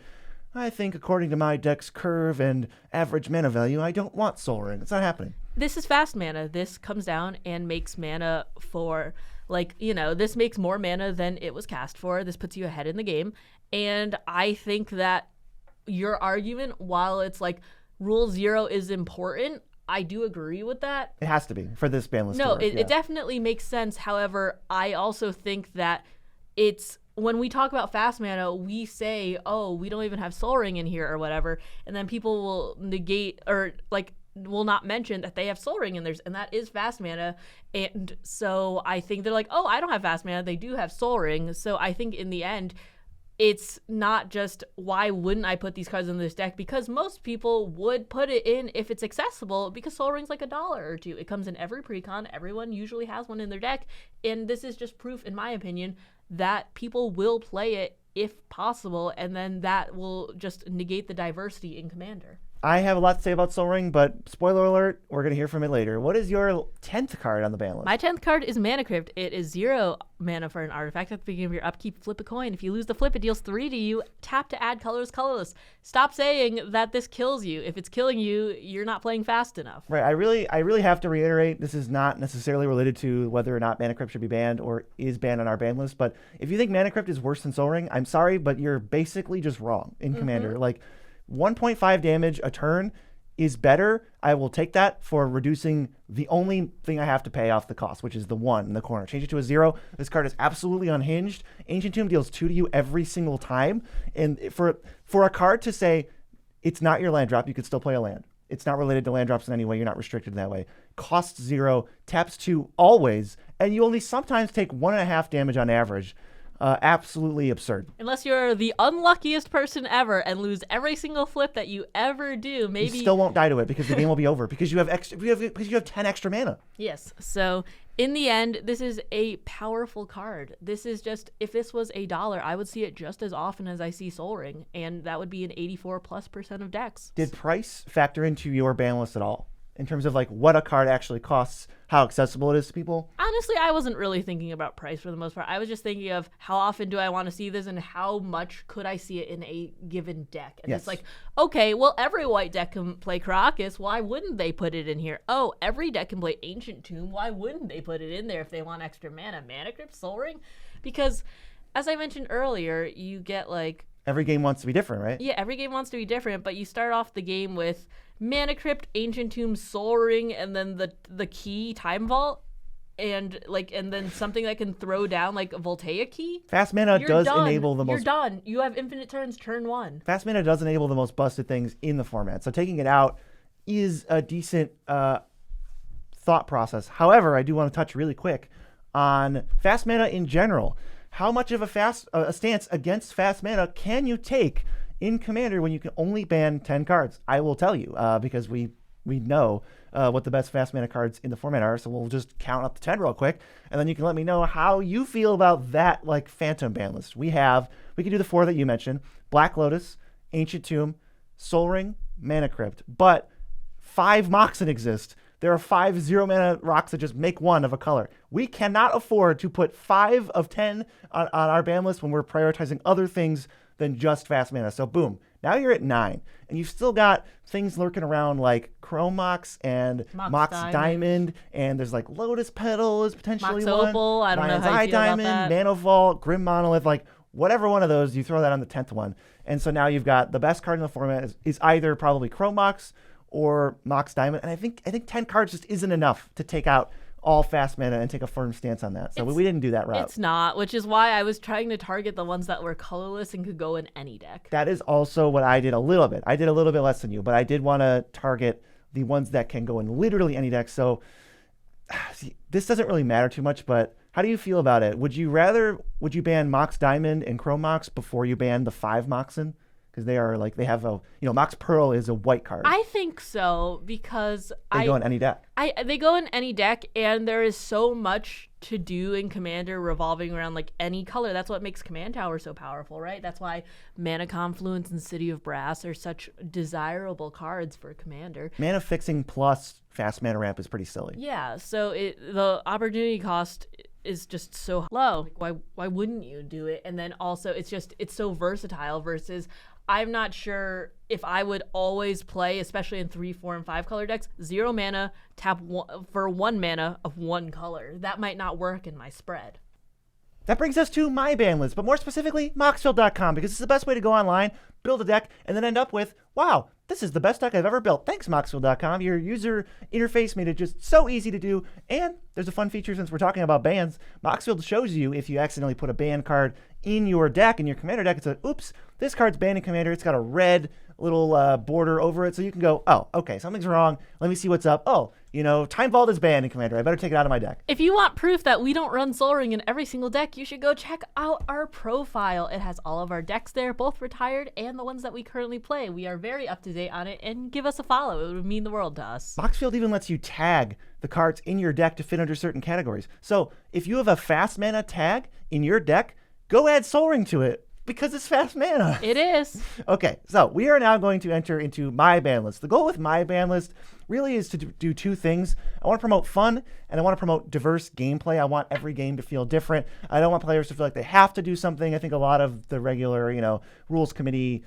Speaker 1: I think according to my deck's curve and average mana value, I don't want Sol Ring. It's not happening.
Speaker 2: This is fast mana. This comes down and makes mana for, this makes more mana than it was cast for. This puts you ahead in the game. And I think that your argument, while it's like Rule 0 is important, I do agree with that.
Speaker 1: It has to be for this ban list.
Speaker 2: No, it definitely makes sense. However, I also think that it's, when we talk about fast mana, we say, oh, we don't even have Sol Ring in here or whatever, and then people will negate or will not mention that they have Sol Ring in theirs, and that is fast mana. And so I think they're like, oh, I don't have fast mana. They do have Sol Ring. So I think in the end, it's not just why wouldn't I put these cards in this deck, because most people would put it in if it's accessible, because Sol Ring's like $1 or $2. It comes in every precon. Everyone usually has one in their deck, and this is just proof, in my opinion, that people will play it if possible, and then that will just negate the diversity in Commander.
Speaker 1: I have a lot to say about Sol Ring, but spoiler alert, we're going to hear from it later. What is your 10th card on the ban list?
Speaker 2: My 10th card is Mana Crypt. It is 0 mana for an artifact. At the beginning of your upkeep, flip a coin. If you lose the flip, it deals 3 to you. Tap to add colorless. Stop saying that this kills you. If it's killing you, you're not playing fast enough.
Speaker 1: Right. I really have to reiterate, this is not necessarily related to whether or not Mana Crypt should be banned or is banned on our ban list, but if you think Mana Crypt is worse than Sol Ring, I'm sorry, but you're basically just wrong in Commander. Like, 1.5 damage a turn is better. I will take that for reducing the only thing I have to pay off the cost, which is the 1 in the corner. Change it to a 0. This card is absolutely unhinged. Ancient Tomb deals 2 to you every single time. And for a card to say it's not your land drop, you could still play a land. It's not related to land drops in any way. You're not restricted that way. Costs 0, taps 2 always, and you only sometimes take 1.5 damage on average. Absolutely absurd.
Speaker 2: Unless you're the unluckiest person ever and lose every single flip that you ever do, maybe
Speaker 1: you still won't die to it because the game will be over because you have because you have 10 extra mana.
Speaker 2: Yes. So in the end, this is a powerful card. This is just, if this was $1, I would see it just as often as I see Sol Ring, and that would be an 84+% of decks.
Speaker 1: Did price factor into your ban list at all? In terms of like what a card actually costs, how accessible it is to people?
Speaker 2: Honestly, I wasn't really thinking about price for the most part. I was just thinking of how often do I want to see this and how much could I see it in a given deck. And It's like, okay, well, every white deck can play Karakas. Why wouldn't they put it in here? Oh, every deck can play Ancient Tomb. Why wouldn't they put it in there if they want extra mana? Mana Crypt, Sol Ring? Because, as I mentioned earlier, you get like...
Speaker 1: Every game wants to be different, right?
Speaker 2: Yeah, every game wants to be different, but you start off the game with Mana Crypt, Ancient Tomb, Sol Ring, and then the key Time Vault, and then something that can throw down like a Voltaic key.
Speaker 1: Fast mana does enable the most.
Speaker 2: You're done. You have infinite turns, turn 1.
Speaker 1: Fast mana does enable the most busted things in the format, so taking it out is a decent thought process. However, I do want to touch really quick on fast mana in general. how much of a stance against fast mana can you take in Commander when you can only ban 10 cards? I will tell you, because we know what the best fast mana cards in the format are, so we'll just count up to 10 real quick, and then you can let me know how you feel about that, like, phantom ban list. We can do the 4 that you mentioned: Black Lotus, Ancient Tomb, Sol Ring, Mana Crypt, but 5 Moxen exist. There are 5 0-mana rocks that just make 1 of a color. We cannot afford to put 5 of 10 on our ban list when we're prioritizing other things than just fast mana. So boom, now you're at 9, and you've still got things lurking around like Chrome Mox and Mox Diamond, and there's like Lotus Petal is potentially
Speaker 2: Mox
Speaker 1: one.
Speaker 2: Opal, I don't know how you feel
Speaker 1: Diamond,
Speaker 2: about that.
Speaker 1: Nano Vault, Grim Monolith, like whatever one of those, you throw that on the 10th one. And so now you've got the best card in the format is either probably Chrome Mox or Mox Diamond, and I think 10 cards just isn't enough to take out all fast mana and take a firm stance on that. So we didn't do that route.
Speaker 2: It's not, which is why I was trying to target the ones that were colorless and could go in any deck.
Speaker 1: That is also what I did a little bit. I did a little bit less than you, but I did want to target the ones that can go in literally any deck. So see, this doesn't really matter too much, but how do you feel about it? Would you ban Mox Diamond and Chrome Mox before you ban the 5 Moxen? Because they have Mox Pearl is a white card.
Speaker 2: I think so, because
Speaker 1: they go in any deck.
Speaker 2: They go in any deck, and there is so much to do in Commander revolving around like any color. That's what makes Command Tower so powerful, right? That's why Mana Confluence and City of Brass are such desirable cards for Commander.
Speaker 1: Mana fixing plus fast mana ramp is pretty silly.
Speaker 2: Yeah, so the opportunity cost is just so low. Like, why wouldn't you do it? And then also it's so versatile versus I'm not sure if I would always play, especially in 3, 4, and 5 color decks, 0 mana, tap for 1 mana of 1 color. That might not work in my spread.
Speaker 1: That brings us to my ban list, but more specifically, Moxfield.com, because it's the best way to go online, build a deck, and then end up with, wow, this is the best deck I've ever built. Thanks, Moxfield.com. Your user interface made it just so easy to do, and there's a fun feature since we're talking about bans. Moxfield shows you if you accidentally put a ban card in your deck, in your Commander deck. It's oops, this card's banned in Commander. It's got a red little border over it, so you can go, oh, okay, something's wrong. Let me see what's up. Oh, Time Vault is banned in Commander. I better take it out of my deck.
Speaker 2: If you want proof that we don't run Sol Ring in every single deck, you should go check out our profile. It has all of our decks there, both retired and the ones that we currently play. We are very up to date on it, and give us a follow. It would mean the world to us.
Speaker 1: Moxfield even lets you tag the cards in your deck to fit under certain categories. So if you have a fast mana tag in your deck, go add Sol Ring to it, because it's fast mana.
Speaker 2: It is.
Speaker 1: Okay, so we are now going to enter into my ban list. The goal with my ban list really is to do 2 things. I want to promote fun, and I want to promote diverse gameplay. I want every game to feel different. I don't want players to feel like they have to do something. I think a lot of the regular, rules committee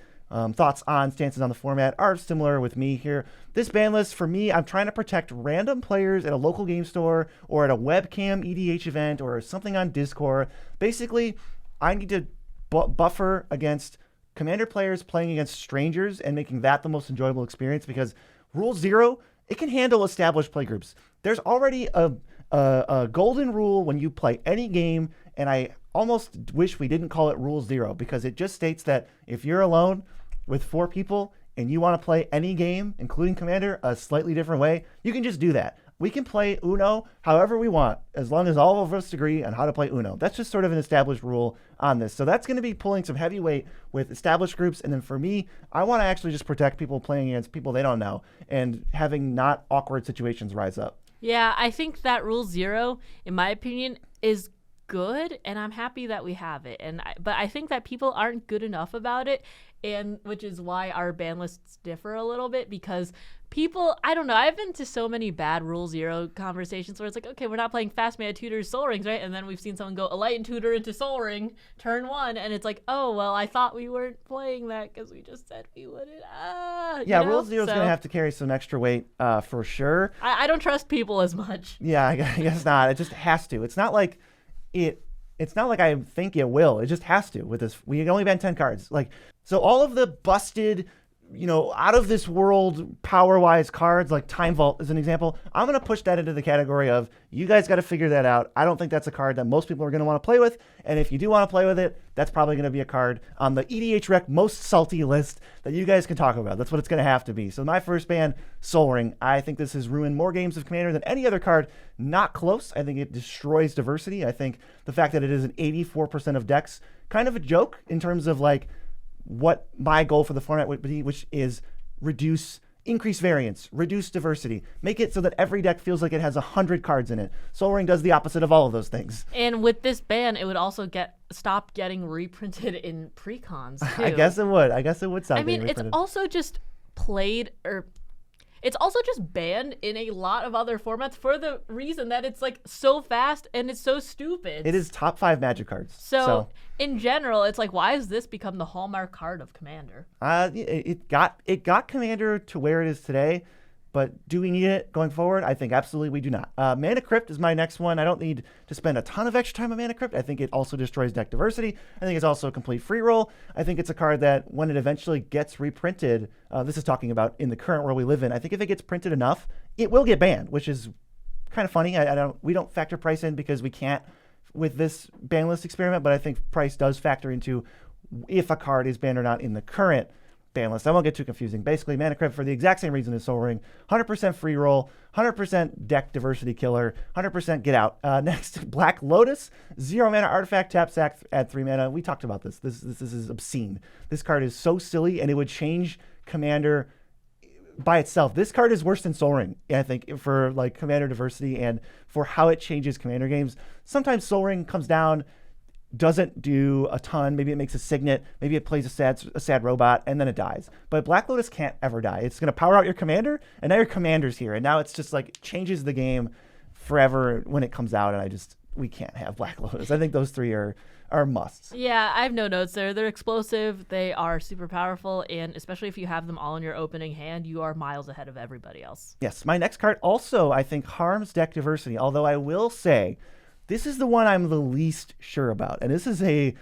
Speaker 1: thoughts on stances on the format are similar with me here. This ban list, for me, I'm trying to protect random players at a local game store or at a webcam EDH event or something on Discord. Basically, I need to buffer against Commander players playing against strangers and making that the most enjoyable experience, because Rule 0, it can handle established playgroups. There's already a golden rule when you play any game, and I almost wish we didn't call it Rule 0, because it just states that if you're alone with 4 people and you want to play any game, including Commander, a slightly different way, you can just do that. We can play Uno however we want, as long as all of us agree on how to play Uno. That's just sort of an established rule on this. So that's going to be pulling some heavy weight with established groups. And then for me, I want to actually just protect people playing against people they don't know and having not awkward situations rise up.
Speaker 2: Yeah, I think that Rule 0, in my opinion, is good, and I'm happy that we have it. But I think that people aren't good enough about it, and which is why our ban lists differ a little bit, because people, I don't know, I've been to so many bad Rule 0 conversations where it's like, okay, we're not playing Fast Mana Tutors Sol Rings, right? And then we've seen someone go Enlightened Tutor into Sol Ring, turn 1, and it's like, oh, well, I thought we weren't playing that because we just said we wouldn't.
Speaker 1: Yeah, Rule 0 is going to have to carry some extra weight for sure.
Speaker 2: I don't trust people as much.
Speaker 1: Yeah, I guess not. It just has to. It's not like I think it will. It just has to with this. We can only ban 10 cards. So all of the busted out of this world power-wise cards, like Time Vault is an example. I'm going to push that into the category of you guys got to figure that out. I don't think that's a card that most people are going to want to play with. And if you do want to play with it, that's probably going to be a card on the EDH Rec most salty list that you guys can talk about. That's what it's going to have to be. So my first ban, Sol Ring. I think this has ruined more games of Commander than any other card. Not close. I think it destroys diversity. I think the fact that it is an 84% of decks, kind of a joke in terms of like what my goal for the format would be, which is increase variance, reduce diversity, make it so that every deck feels like it has 100 cards in it. Sol Ring does the opposite of all of those things.
Speaker 2: And with this ban, it would also stop getting reprinted in precons too.
Speaker 1: I guess it would. Stop.
Speaker 2: I mean, it's also just it's also just banned in a lot of other formats for the reason that it's like so fast and it's so stupid.
Speaker 1: It is top 5 Magic cards.
Speaker 2: So in general, it's like, why has this become the hallmark card of Commander?
Speaker 1: It got Commander to where it is today, but do we need it going forward? I think absolutely we do not. Mana Crypt is my next one. I don't need to spend a ton of extra time on Mana Crypt. I think it also destroys deck diversity. I think it's also a complete free roll. I think it's a card that when it eventually gets reprinted, this is talking about in the current world we live in, I think if it gets printed enough, it will get banned, which is kind of funny. We don't factor price in because we can't with this ban list experiment, but I think price does factor into if a card is banned or not in the current ban list. I won't get too confusing. Basically, Mana Crypt for the exact same reason as Sol Ring, 100% free roll, 100% deck diversity killer, 100% get out. Next, Black Lotus, 0 mana artifact, tap, sack, add 3 mana. We talked about this. This is obscene. This card is so silly, and it would change Commander by itself. This card is worse than Sol Ring, I think, for like Commander diversity and for how it changes Commander games. Sometimes Sol Ring comes down, doesn't do a ton. Maybe it makes a signet. Maybe it plays a sad robot, and then it dies. But Black Lotus can't ever die. It's going to power out your commander, and now your commander's here. And now it's just like changes the game forever when it comes out, and we can't have Black Lotus. I think those 3 are musts.
Speaker 2: Yeah, I have no notes there. They're explosive. They are super powerful, and especially if you have them all in your opening hand, you are miles ahead of everybody else.
Speaker 1: Yes, my next card also, I think, harms deck diversity, although I will say this is the one I'm the least sure about, and this is a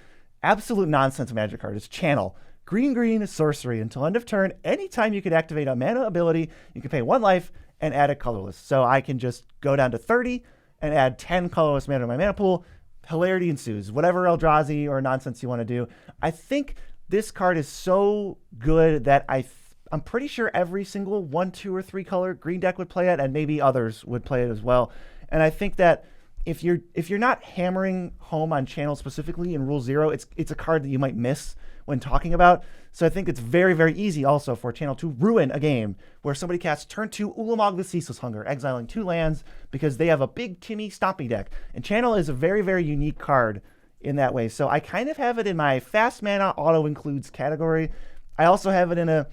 Speaker 1: absolute nonsense Magic card. It's Channel. Green, sorcery. Until end of turn, anytime you could activate a mana ability, you can pay 1 life and add a colorless. So I can just go down to 30 and add 10 colorless mana to my mana pool. Hilarity ensues. Whatever Eldrazi or nonsense you want to do. I think this card is so good that I'm pretty sure every single 1, 2, or 3 color green deck would play it, and maybe others would play it as well. And I think that if you're not hammering home on Channel specifically in Rule 0, it's a card that you might miss when talking about. So I think it's very, very easy also for Channel to ruin a game where somebody casts turn 2 Ulamog the Ceaseless Hunger, exiling 2 lands because they have a big Timmy Stompy deck. And Channel is a very, very unique card in that way. So I kind of have it in my fast mana auto includes category. I also have it in a,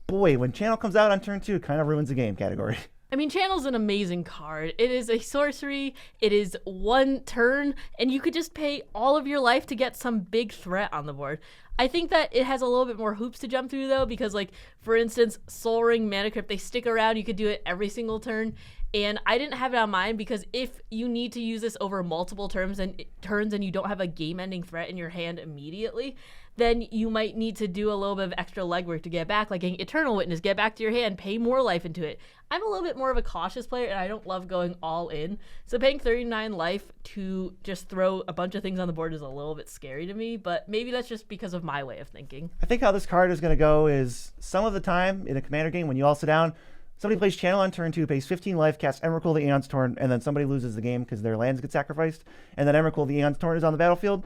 Speaker 1: when Channel comes out on turn 2, it kind of ruins the game category.
Speaker 2: I mean, Channel's an amazing card. It is a sorcery, it is 1 turn, and you could just pay all of your life to get some big threat on the board. I think that it has a little bit more hoops to jump through, though, because, like, for instance, Sol Ring, Mana Crypt, they stick around. You could do it every single turn, and I didn't have it on mine because if you need to use this over multiple turns and you don't have a game-ending threat in your hand immediately, then you might need to do a little bit of extra legwork to get back, like getting Eternal Witness, get back to your hand, pay more life into it. I'm a little bit more of a cautious player, and I don't love going all in. So paying 39 life to just throw a bunch of things on the board is a little bit scary to me, but maybe that's just because of my way of thinking.
Speaker 1: I think how this card is going to go is some of the time in a Commander game when you all sit down, somebody plays Channel on turn 2, pays 15 life, casts Emrakul the Aeon's Torn, and then somebody loses the game because their lands get sacrificed, and then Emrakul the Aeon's Torn is on the battlefield.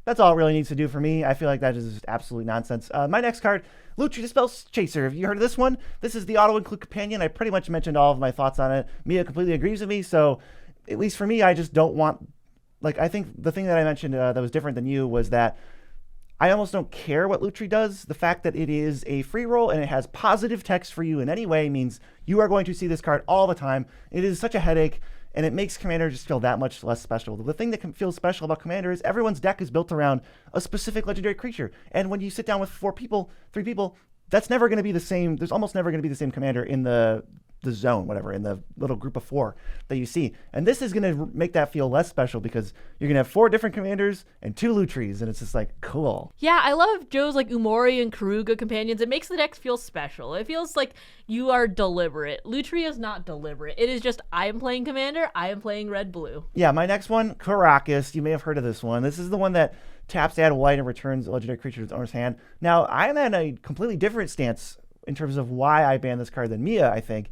Speaker 1: That's all it really needs to do for me. I feel like that is just absolute nonsense. My next card, Lutri Dispel Chaser. Have you heard of this one? This is the auto-include companion. I pretty much mentioned all of my thoughts on it. Mia completely agrees with me, so at least for me, I just don't want... I think the thing that I mentioned that was different than you was that I almost don't care what Lutri does. The fact that it is a free roll and it has positive text for you in any way means you are going to see this card all the time. It is such a headache, and it makes Commander just feel that much less special. The thing that feels special about Commander is everyone's deck is built around a specific legendary creature. And when you sit down with 3 people, that's never going to be the same. There's almost never going to be the same Commander in the the zone, whatever, in the little group of 4 that you see. And this is going to make that feel less special because you're going to have 4 different commanders and 2 loot trees, and it's just like, cool.
Speaker 2: Yeah, I love Joe's like Umori and Karuga companions. It makes the decks feel special. It feels like you are deliberate. Lutri is not deliberate. It is just, I am playing commander, I am playing red-blue.
Speaker 1: Yeah, my next one, Karakas. You may have heard of this one. This is the one that taps to add white and returns a legendary creature to its owner's hand. Now, I'm at a completely different stance in terms of why I ban this card than Mia, I think.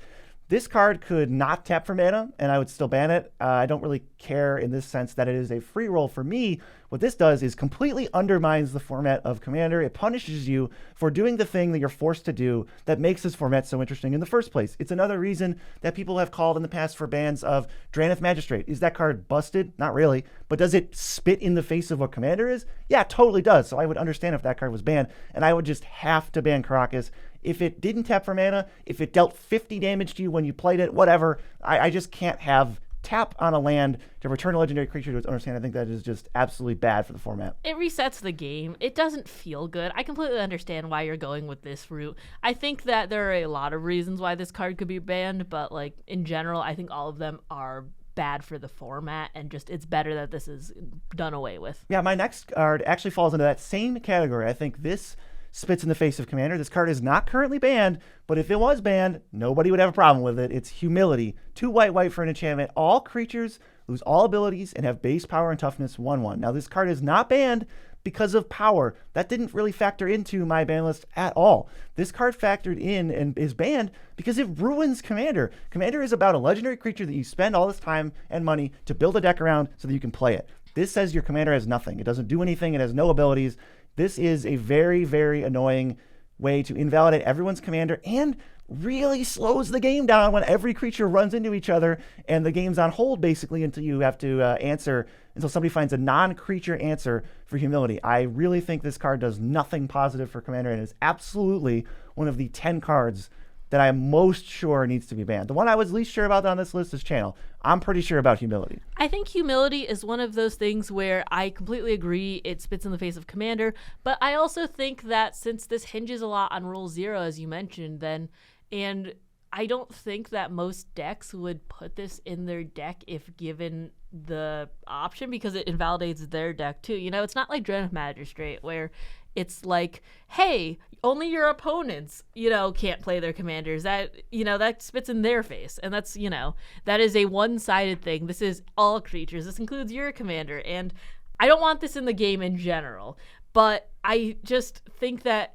Speaker 1: This card could not tap for mana, and I would still ban it. I don't really care in this sense that it is a free roll for me. What this does is completely undermines the format of Commander. It punishes you for doing the thing that you're forced to do that makes this format so interesting in the first place. It's another reason that people have called in the past for bans of Drannith Magistrate. Is that card busted? Not really. But does it spit in the face of what Commander is? Yeah, it totally does. So I would understand if that card was banned, and I would just have to ban Karakas. If it didn't tap for mana, if it dealt 50 damage to you when you played it, whatever, I just can't have tap on a land to return a legendary creature to its owner's hand. I think that is just absolutely bad for the format.
Speaker 2: It resets the game. It doesn't feel good. I completely understand why you're going with this route. I think that there are a lot of reasons why this card could be banned, but like in general, I think all of them are bad for the format, and just it's better that this is done away with.
Speaker 1: Yeah, my next card actually falls into that same category. I think this spits in the face of Commander. This card is not currently banned, but if it was banned, nobody would have a problem with it. It's Humility. 2 white for an enchantment. All creatures lose all abilities and have base power and toughness 1/1. Now, this card is not banned because of power. That didn't really factor into my ban list at all. This card factored in and is banned because it ruins Commander. Commander is about a legendary creature that you spend all this time and money to build a deck around so that you can play it. This says your Commander has nothing. It doesn't do anything. It has no abilities. This is a very, very annoying way to invalidate everyone's commander and really slows the game down when every creature runs into each other and the game's on hold basically until you have to until somebody finds a non-creature answer for Humility. I really think this card does nothing positive for Commander and is absolutely one of the 10 cards that I'm most sure needs to be banned. The one I was least sure about on this list is Channel. I'm pretty sure about Humility.
Speaker 2: I think Humility is one of those things where I completely agree it spits in the face of Commander, but I also think that since this hinges a lot on Rule 0, as you mentioned, and I don't think that most decks would put this in their deck if given the option, because it invalidates their deck too. You know, it's not like Drannith Magistrate where it's like, hey, only your opponents, can't play their commanders. That, that spits in their face. And that's, that is a one-sided thing. This is all creatures. This includes your commander. And I don't want this in the game in general. But I just think that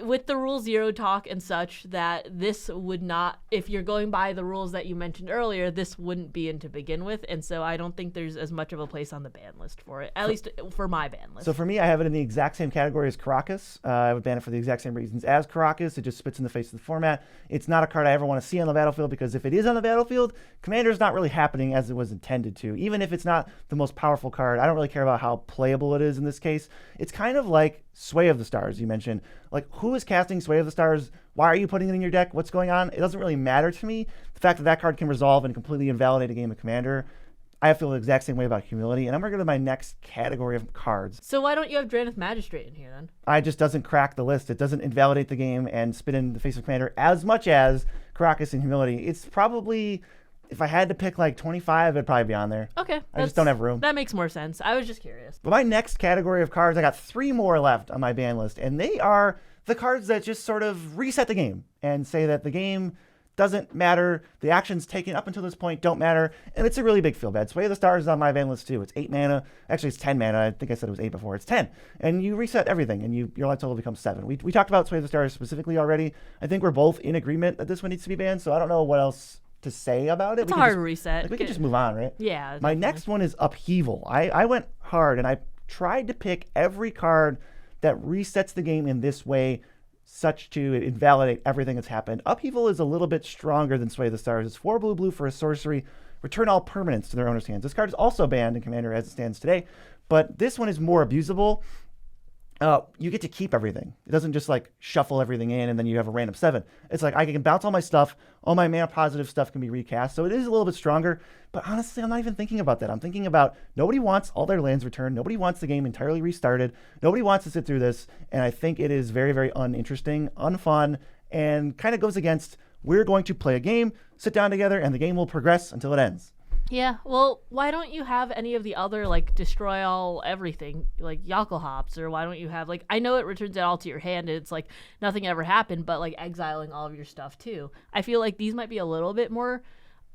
Speaker 2: with the Rule 0 talk and such, that this would not, if you're going by the rules that you mentioned earlier, this wouldn't be in to begin with. And so I don't think there's as much of a place on the ban list for it, at least for my ban list.
Speaker 1: So for me, I have it in the exact same category as Karakas. I would ban it for the exact same reasons as Karakas. It just spits in the face of the format. It's not a card I ever want to see on the battlefield, because if it is on the battlefield, Commander's not really happening as it was intended to. Even if it's not the most powerful card, I don't really care about how playable it is in this case. It's kind of like Sway of the Stars, you mentioned. Like, who is casting Sway of the Stars? Why are you putting it in your deck? What's going on? It doesn't really matter to me. The fact that that card can resolve and completely invalidate a game of Commander, I feel the exact same way about Humility. And I'm going to go to my next category of cards.
Speaker 2: So why don't you have Drannith Magistrate in here then?
Speaker 1: It just doesn't crack the list. It doesn't invalidate the game and spit in the face of Commander as much as Karakas and Humility. It's probably, if I had to pick like 25, it'd probably be on there.
Speaker 2: Okay.
Speaker 1: I just don't have room.
Speaker 2: That makes more sense. I was just curious.
Speaker 1: But my next category of cards, I got 3 more left on my ban list, and they are the cards that just sort of reset the game and say that the game doesn't matter. The actions taken up until this point don't matter, and it's a really big feel bad. Sway of the Stars is on my ban list too. It's 8 mana. Actually, it's 10 mana. I think I said it was 8 before. It's 10. And you reset everything, and your life total becomes 7. We talked about Sway of the Stars specifically already. I think we're both in agreement that this one needs to be banned, so I don't know what else to say about it.
Speaker 2: It's a hard reset.
Speaker 1: We can just move on, right?
Speaker 2: Yeah.
Speaker 1: My next one is Upheaval. I went hard, and I tried to pick every card that resets the game in this way, such to invalidate everything that's happened. Upheaval is a little bit stronger than Sway of the Stars. It's 4 blue for a sorcery. Return all permanents to their owner's hands. This card is also banned in Commander as it stands today, but this one is more abusable. You get to keep everything. It doesn't just like shuffle everything in and then you have a random 7. It's like I can bounce all my stuff. All my mana positive stuff can be recast. So it is a little bit stronger. But honestly, I'm not even thinking about that. I'm thinking about nobody wants all their lands returned. Nobody wants the game entirely restarted. Nobody wants to sit through this. And I think it is very, very uninteresting, unfun, and kind of goes against we're going to play a game, sit down together, and the game will progress until it ends.
Speaker 2: Yeah, well, why don't you have any of the other, like, destroy all everything, like Yako Hops, or why don't you have, like, I know it returns it all to your hand, and it's like nothing ever happened, but, like, exiling all of your stuff, too. I feel like these might be a little bit more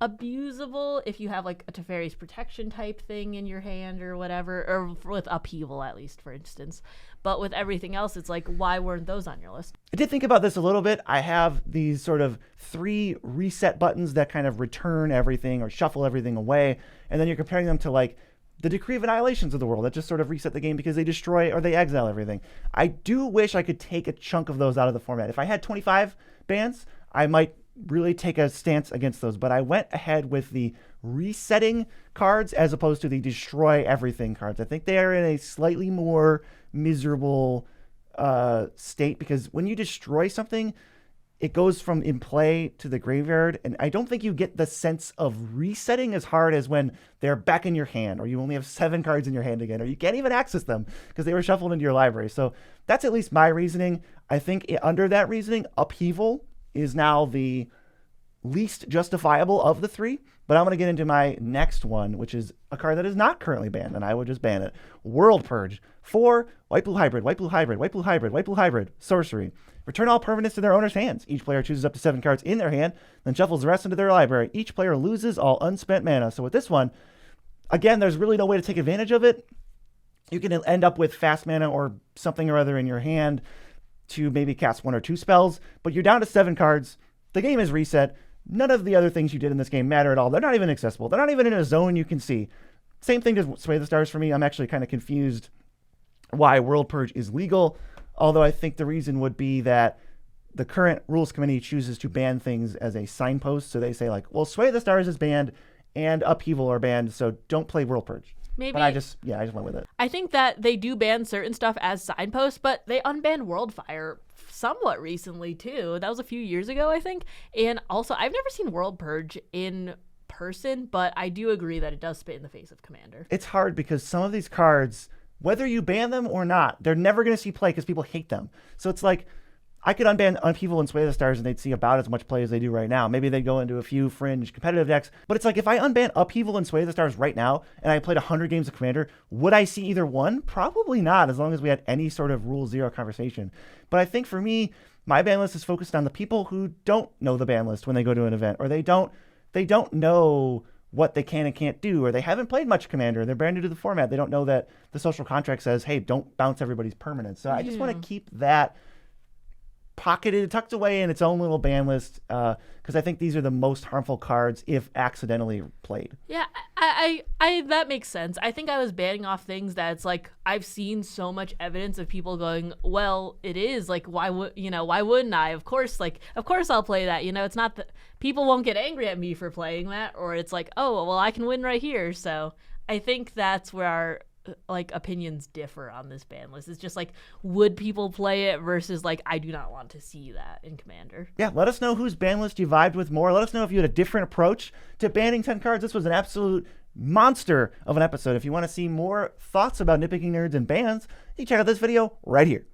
Speaker 2: abusable if you have, like, a Teferi's Protection type thing in your hand or whatever, or with Upheaval, at least, for instance. But with everything else, it's like, why weren't those on your list?
Speaker 1: I did think about this a little bit. I have these sort of 3 reset buttons that kind of return everything or shuffle everything away. And then you're comparing them to like the Decree of Annihilations of the world that just sort of reset the game because they destroy or they exile everything. I do wish I could take a chunk of those out of the format. If I had 25 bans, I might really take a stance against those. But I went ahead with the resetting cards as opposed to the destroy everything cards. I think they are in a slightly more miserable state because when you destroy something, it goes from in play to the graveyard, and I don't think you get the sense of resetting as hard as when they're back in your hand, or you only have 7 cards in your hand again, or you can't even access them because they were shuffled into your library. So that's at least my reasoning. I think under that reasoning, Upheaval is now the least justifiable of the 3, but I'm going to get into my next one, which is a card that is not currently banned, and I would just ban it. World Purge. 4, white blue hybrid, white blue hybrid, white blue hybrid, white blue hybrid, sorcery. Return all permanents to their owner's hands. Each player chooses up to 7 cards in their hand, then shuffles the rest into their library. Each player loses all unspent mana. So with this one, again, there's really no way to take advantage of it. You can end up with fast mana or something or other in your hand to maybe cast 1 or 2 spells, but you're down to 7 cards. The game is reset. None of the other things you did in this game matter at all. They're not even accessible. They're not even in a zone you can see. Same thing does Sway the Stars for me. I'm actually kind of confused why World Purge is legal, although I think the reason would be that the current rules committee chooses to ban things as a signpost. So they say like, well, Sway the Stars is banned and Upheaval are banned, so don't play World Purge.
Speaker 2: Maybe.
Speaker 1: But I just went with it.
Speaker 2: I think that they do ban certain stuff as signposts, but they unbanned Worldfire somewhat recently too. That was a few years ago, I think. And also, I've never seen World Purge in person, but I do agree that it does spit in the face of Commander.
Speaker 1: It's hard because some of these cards, whether you ban them or not, they're never going to see play because people hate them. So it's like, I could unban Upheaval and Sway the Stars and they'd see about as much play as they do right now. Maybe they'd go into a few fringe competitive decks. But it's like, if I unban Upheaval and Sway the Stars right now and I played 100 games of Commander, would I see either one? Probably not, as long as we had any sort of Rule Zero conversation. But I think for me, my ban list is focused on the people who don't know the ban list when they go to an event, or they don't know what they can and can't do, or they haven't played much Commander, they're brand new to the format. They don't know that the social contract says, hey, don't bounce everybody's permanence. So I just want to keep that pocketed, tucked away in its own little ban list, because I think these are the most harmful cards if accidentally played.
Speaker 2: Yeah, I that makes sense. I think I was banning off things that it's like I've seen so much evidence of people going, well, it is like, why wouldn't I? Of course I'll play that. It's not that people won't get angry at me for playing that, or it's like, oh, well, I can win right here. So I think that's where our opinions differ on this ban list. It's just like, would people play it versus like, I do not want to see that in Commander.
Speaker 1: Yeah, let us know whose ban list you vibed with more. Let us know if you had a different approach to banning 10 cards. This was an absolute monster of an episode. If you want to see more thoughts about Nitpicking Nerds and bans, you check out this video right here.